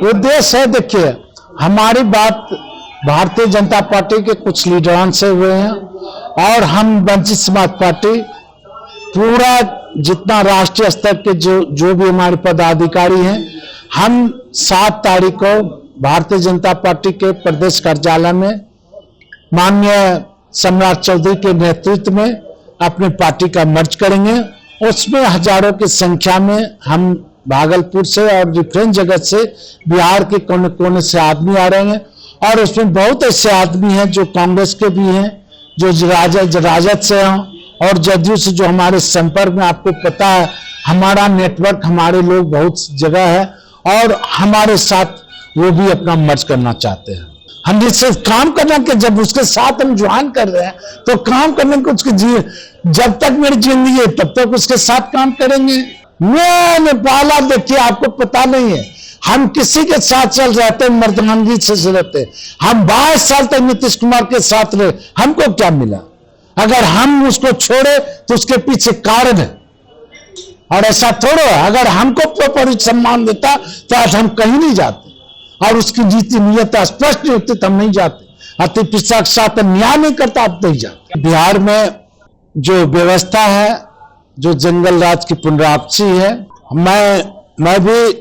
उद्देश्य है, देखिए हमारी बात भारतीय जनता पार्टी के कुछ लीडरान से हुए हैं और हम वंचित समाज पार्टी पूरा जितना राष्ट्रीय स्तर के जो भी हमारे पदाधिकारी हैं, हम 7 तारीख को भारतीय जनता पार्टी के प्रदेश कार्यालय में माननीय सम्राट चौधरी के नेतृत्व में अपनी पार्टी का मर्ज करेंगे। उसमें हजारों की संख्या में हम भागलपुर से और डिफरेंट जगह से बिहार के कोने कोने से आदमी आ रहे हैं और उसमें बहुत ऐसे आदमी हैं जो कांग्रेस के भी हैं, जो राजद से हैं और जदयू से जो हमारे संपर्क में, आपको पता है हमारा नेटवर्क, हमारे लोग बहुत जगह है और हमारे साथ वो भी अपना मर्ज करना चाहते हैं। हम जिससे काम करना कि जब उसके साथ हम ज्वाइन कर रहे हैं तो काम करने को उसके जब तक मेरी जिंदगी है तब तक उसके साथ काम करेंगे। मैं पाला, देखिए आपको पता नहीं है, हम किसी के साथ चल रहते मर्दानगी से रहते। हम 22 साल तक नीतीश कुमार के साथ रहे, हमको क्या मिला? अगर हम उसको छोड़े तो उसके पीछे कारण है और ऐसा थोड़ा, अगर हमको प्रॉपर सम्मान देता तो आज हम कहीं नहीं जाते और उसकी नीति नियत स्पष्ट नहीं होती तो हम नहीं जाते। अति पिछड़ा के साथ न्याय नहीं करता, अब नहीं जाते। बिहार में जो व्यवस्था है, जो जंगल राज की पुनरावृत्ति है, मैं भी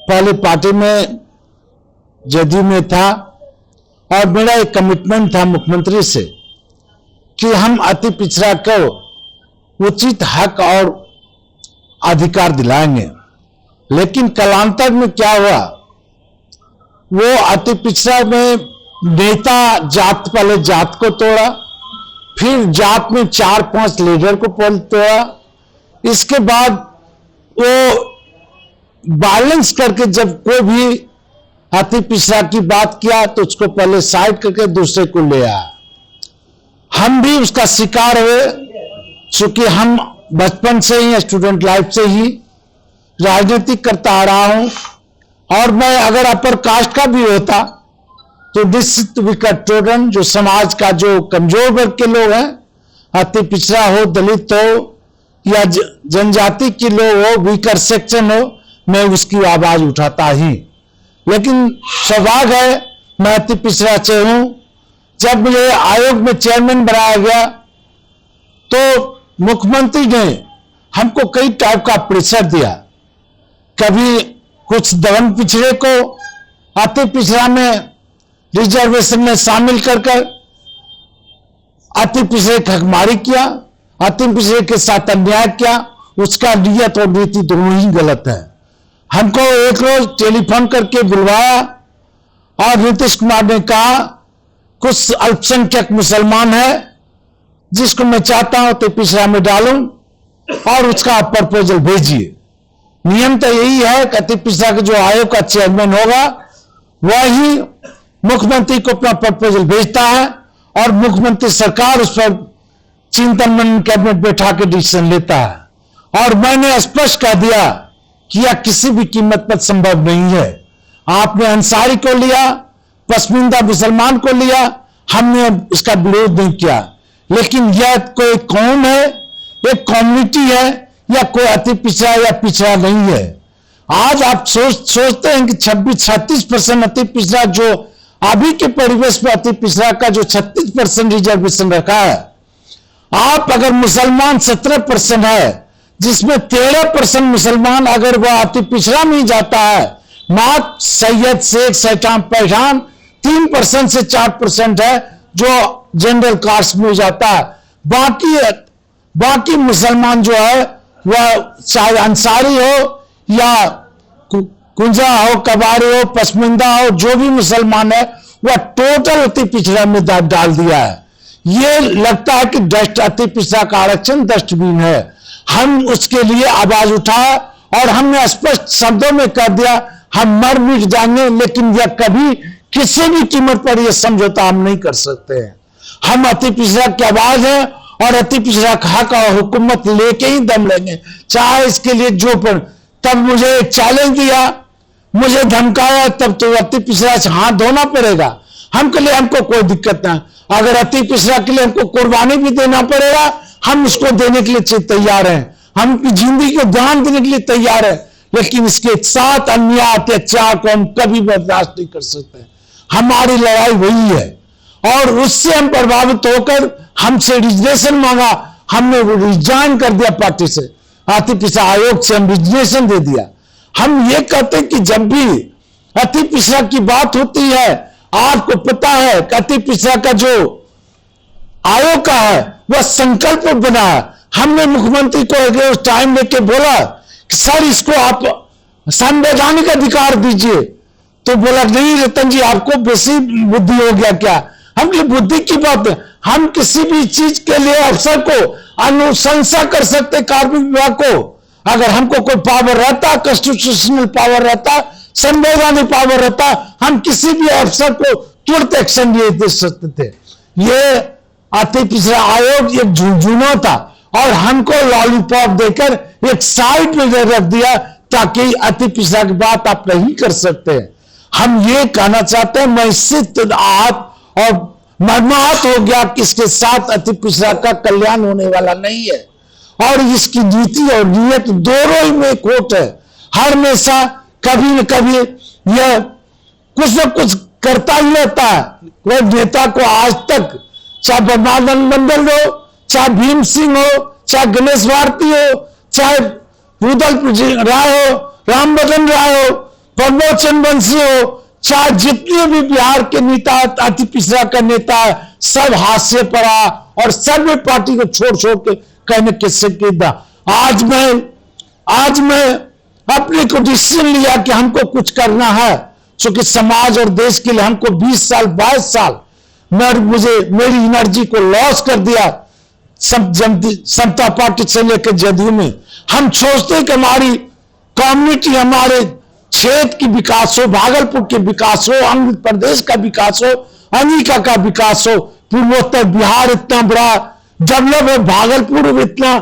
पहले पार्टी में जदयू में था और मेरा एक कमिटमेंट था मुख्यमंत्री से कि हम अति पिछड़ा को उचित हक और अधिकार दिलाएंगे। लेकिन कालांतर में क्या हुआ, वो अति पिछड़ा में नेता जात, पहले जात को तोड़ा, फिर जात में 4-5 लीडर को तोड़ा, इसके बाद वो बैलेंस करके जब कोई भी अति पिछड़ा की बात किया तो उसको पहले साइड करके दूसरे को ले आया। हम भी उसका शिकार हुए, क्योंकि हम बचपन से ही, स्टूडेंट लाइफ से ही राजनीति करता आ रहा हूं और मैं अगर अपर कास्ट का भी होता तो निश्चित विकटोरन जो समाज का जो कमजोर वर्ग के लोग हैं, अति पिछड़ा हो, दलित हो या जनजाति के लोग हो, वीकर सेक्शन हो, मैं उसकी आवाज उठाता ही। लेकिन सौभाग्य है मैं अति पिछड़ा से हूं। जब मुझे आयोग में चेयरमैन बनाया गया तो मुख्यमंत्री ने हमको कई टाइप का प्रेशर दिया। कभी कुछ दमन पिछड़े को अति पिछड़ा में रिजर्वेशन में शामिल कर अति पिछड़े की हकमारी किया, अति पिछड़े के साथ अन्याय किया। उसका नियत और नीति दोनों ही गलत है। हमको एक रोज टेलीफोन करके बुलवाया और नीतीश कुमार ने कहा कुछ अल्पसंख्यक मुसलमान है जिसको मैं चाहता हूं तो पिछड़ा में डालूं और उसका प्रपोजल भेजिए। नियम तो यही है कि अति पिछड़ा के जो आयोग का चेयरमैन होगा वही मुख्यमंत्री को अपना प्रपोजल भेजता है और मुख्यमंत्री सरकार उस पर चिंतन मनन कैबिनेट बैठा के डिसीजन लेता है। और मैंने स्पष्ट कह दिया कि यह किसी भी कीमत पर संभव नहीं है। आपने अंसारी को लिया, पसमिंदा मुसलमान को लिया, हमने इसका विरोध नहीं किया। लेकिन यह कोई कौम है, एक कम्युनिटी है या कोई अति पिछड़ा या पिछड़ा नहीं है। आज आप सोचते हैं कि 36% अति पिछड़ा, जो अभी के परिवेश में अति पिछड़ा का जो 36% रिजर्वेशन रखा है, आप अगर मुसलमान 17% है जिसमें 13% मुसलमान अगर वह अति पिछड़ा में जाता है, मात सैयद शेख सैटाम पठान 3% से 4% है जो जनरल कास्ट में जाता है। बाकी मुसलमान जो है वह चाहे अंसारी हो या कुंजा हो, कबारी हो, पसमिंदा हो, जो भी मुसलमान है वह टोटल अति पिछड़ा में डाल दिया है। ये लगता है कि अति पिछड़ा का आरक्षण डस्टबिन है। हम उसके लिए आवाज उठाया और हमने स्पष्ट शब्दों में कह दिया हम मर मिट जाएंगे, लेकिन यह कभी किसी भी कीमत पर यह समझौता हम नहीं कर सकते हैं। हम अति पिछड़ा की आवाज है और अति पिछड़ा का हक और हुकूमत लेके ही दम लेंगे, चाहे इसके लिए जो पर। तब मुझे एक चैलेंज दिया, मुझे धमकाया, तब तो अति पिछड़ा से हाथ धोना पड़ेगा। हमके लिए हमको कोई दिक्कत ना, अगर अति पिछड़ा के लिए हमको कुर्बानी भी देना पड़ेगा हम उसको देने के लिए तैयार हैं, हम जिंदगी को दान देने के लिए तैयार है। लेकिन इसके साथ अन्याय अत्याचार को हम कभी बर्दाश्त नहीं कर सकते। हमारी लड़ाई वही है और उससे हम प्रभावित होकर हमसे रिजर्वेशन मांगा, हमने वो रिजाइन कर दिया पार्टी से, अति पिछड़ा आयोग से हम रिजर्वेशन दे दिया। हम ये कहते हैं कि जब भी अति पिछड़ा की बात होती है, आपको पता है कि अति पिछड़ा का जो आयोग का है वह संकल्प बना है। हमने मुख्यमंत्री को उस टाइम लेके बोला कि सर इसको आप संवैधानिक अधिकार दीजिए, तो बोला नहीं रतन जी आपको बेसी बुद्धि हो गया क्या। हमने बुद्धि की बात है, हम किसी भी चीज के लिए अफसर को अनुशंसा कर सकते कार्मिक विभाग को, अगर हमको कोई पावर रहता, कॉन्स्टिट्यूशनल पावर रहता, संवैधानिक पावर रहता, हम किसी भी अफसर को तुरंत एक्शन दे सकते थे। ये अति पिछड़ा आयोग एक झुंझुना था और हमको लॉलीपॉप देकर एक साइड में रख दिया ताकि अति पिछड़ा की बात आप नहीं कर सकते। हम ये कहना चाहते हैं, मैं इससे आहत और मर्माहत हो गया कि इसके साथ अति पिछड़ा का कल्याण होने वाला नहीं है और इसकी नीति और नीयत दोनों ही में खोट है। हर हमेशा कभी न कभी यह कुछ न कुछ करता ही रहता है। कोई नेता को आज तक, चाहे ब्रह्मानंद मंडल हो, चाहे भीम सिंह हो, चाहे गणेश भारती हो, चाहे रुदल राय हो, राम बदन राय हो, प्रमोद चंद्रवंशी हो, चाहे जितने भी बिहार के नेता अति पिछड़ा का नेता है, सब हास्य पर आ और सब में पार्टी को छोड़ छोड़ के कहने के संकेत। आज मैं अपने को डिसीजन लिया कि हमको कुछ करना है, क्योंकि समाज और देश के लिए हमको 20 साल 22 साल मुझे मेरी एनर्जी को लॉस कर दिया समता पार्टी से लेकर जदयू में। हम सोचते हैं कि हमारी कम्युनिटी, हमारे क्षेत्र की विकास हो, भागलपुर के विकास हो, आंध्र प्रदेश का विकास हो, अमेरिका का विकास हो, पूर्वोत्तर बिहार इतना बड़ा डेवलप है, भागलपुर इतना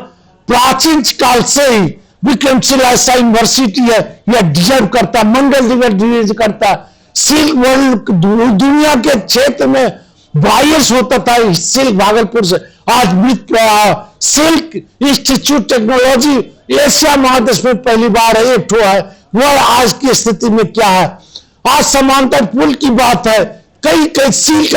प्राचीन काल से ही विक्रमशिला ऐसा यूनिवर्सिटी है, यह डिजर्व करता, मंगल डिजर्व करता। सिल्क वर्ल्ड दुनिया के क्षेत्र में बायस होता था सिल्क भागलपुर से। आज सिल्क इंस्टीट्यूट टेक्नोलॉजी एशिया महादेश में पहली बार है, एक है। वह आज की स्थिति में क्या है, आज समांतर पुल की बात है, कई सिल्क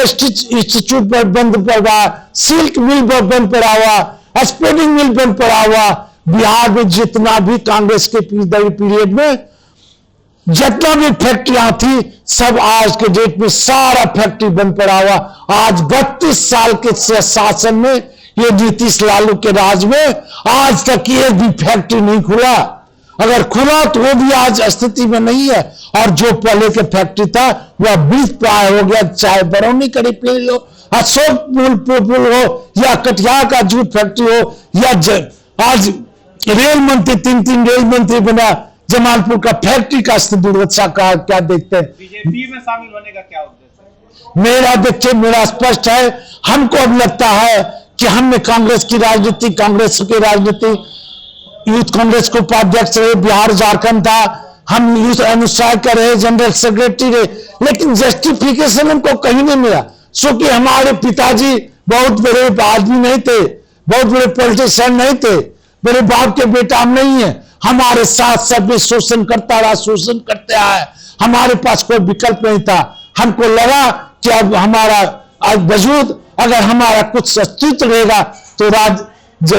इंस्टीट्यूट पर बंद पड़ा, सिल्क मिल पर बंद पड़ा हुआ, स्पिनिंग मिल बंद पड़ा हुआ। बिहार में जितना भी कांग्रेस के पीरियड में जितना भी फैक्ट्रियां थी, सब आज के डेट में सारा फैक्ट्री बंद पड़ा हुआ। आज 32 साल के शासन में, ये नीतीश लालू के राज में आज तक एक भी फैक्ट्री नहीं खुला। अगर खुला तो वो भी आज स्थिति में नहीं है, और जो पहले के फैक्ट्री था वह बीत प्राय हो गया। चाहे बरौनी कड़ी पेड़ हो, अशोक पुल हो, या कटिहार का जूट फैक्ट्री हो, या आज रेल मंत्री 3 रेल मंत्री बना, जमालपुर का फैक्ट्री का दुर्दशा का क्या देखते हैं। बीजेपी में शामिल होने का क्या उद्देश्य है? मेरा देखिए, मेरा स्पष्ट है। हमको अब लगता है कि हमने कांग्रेस की राजनीति, कांग्रेस की राजनीति, यूथ कांग्रेस को उपाध्यक्ष रहे, बिहार झारखंड था, हम यूथ अनुसार कर रहे, जनरल सेक्रेटरी रहे, लेकिन जस्टिफिकेशन हमको कहीं नहीं मिला। क्योंकि हमारे पिताजी बहुत बड़े आदमी नहीं थे, बहुत बड़े पॉलिटिशियन नहीं थे, मेरे बाप के बेटा हम नहीं है। हमारे साथ सब भी शोषण करता रहा, शोषण करते आए, हमारे पास कोई विकल्प नहीं था। हमको लगा कि अब हमारा वजूद, अगर हमारा कुछ अस्तित्व रहेगा तो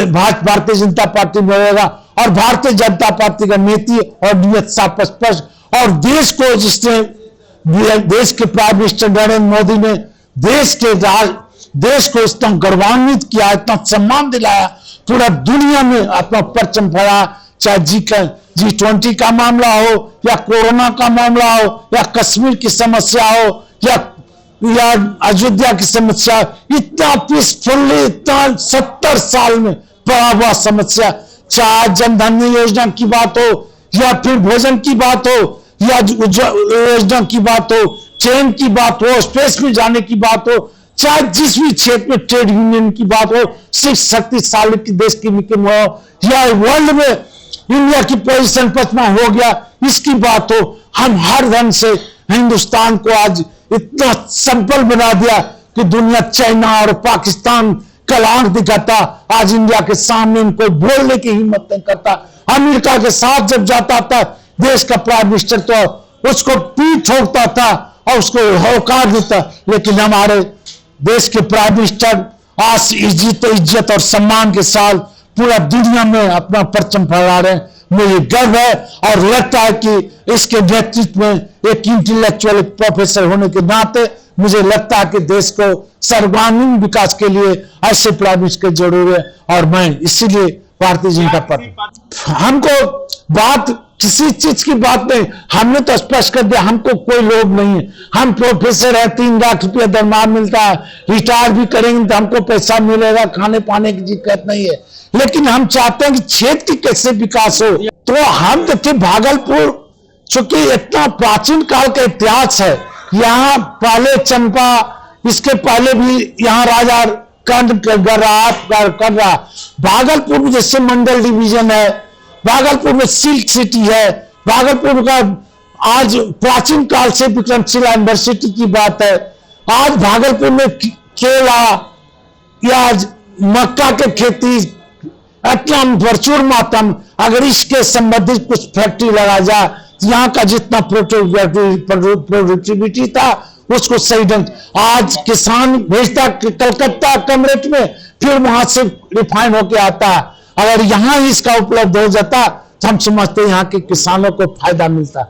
भारतीय जनता पार्टी में रहेगा। और भारतीय जनता पार्टी का नीति और नियत साफ स्पष्ट, और देश को जिसने, देश के प्राइम मिनिस्टर नरेंद्र मोदी ने देश को इतना गौरवान्वित किया, इतना सम्मान दिलाया, पूरा दुनिया में अपना परचम फहराया। चाहे G20 का मामला हो, या कोरोना का मामला हो, या कश्मीर की समस्या हो, या अयोध्या की समस्या, इतना पीसफुली, इतना 70 साल में पड़ा हुआ समस्या, चाहे जनधन योजना की बात हो, या फिर भोजन की बात हो, या योजना की बात हो, ट्रेन की बात हो, स्पेस में जाने की बात हो, चाहे जिस भी क्षेत्र में ट्रेड यूनियन की बात हो, 36 साल की देश की मुहिम हो, या वर्ल्ड में इंडिया की पोजीशन 5वां हो गया, इसकी बात हो, हम हर ढंग से हिंदुस्तान को आज इतना संपन्न बना दिया कि दुनिया चाइना और पाकिस्तान कल आंख दिखाता, आज इंडिया के सामने इनको बोलने की हिम्मत नहीं करता। अमेरिका के साथ जब जाता था, देश का प्राइम मिनिस्टर तो उसको पीठ ठोकता था और उसको होकार देता, लेकिन हमारे देश के प्राइम मिनिस्टर आज इज्जत और सम्मान के साथ पूरा दुनिया में अपना परचम फहरा रहे हैं। मुझे गर्व है और लगता है कि इसके नेतृत्व में एक इंटेलेक्चुअल प्रोफेसर होने के नाते मुझे लगता है कि देश को सर्वांगीण विकास के लिए ऐसे प्राइम मिनिस्टर की जरूरत है और मैं इसीलिए भारतीय जनता पार्टी। हमको बात किसी चीज की बात नहीं, हमने तो स्पष्ट कर दिया हमको कोई लोभ नहीं है। हम प्रोफेसर है, 3 लाख रुपया दरमाहा मिलता है, रिटायर भी करेंगे तो हमको पैसा मिलेगा, खाने पाने की दिक्कत नहीं है। लेकिन हम चाहते हैं कि क्षेत्र की कैसे विकास हो। तो हम देखिए भागलपुर चूंकि इतना प्राचीन काल का इतिहास है, यहाँ पहले चंपा, इसके पहले भी यहाँ राजा कर्ण कर रहा। भागलपुर में जैसे मंडल डिवीजन है, भागलपुर में सिल्क सिटी है, भागलपुर का आज प्राचीन काल से विक्रमशिला यूनिवर्सिटी की बात है। आज भागलपुर में केला या मक्का के खेती इतना प्रचुर मात्रा में, अगर इसके संबंधित कुछ फैक्ट्री लगा जाए तो यहाँ का जितना प्रोडक्टिविटी था उसको सही ढंग आज किसान भेजता कलकत्ता कम रेट में, फिर वहां से रिफाइन होके आता। अगर यहाँ इसका उपलब्ध हो जाता तो हम समझते यहाँ के किसानों को फायदा मिलता।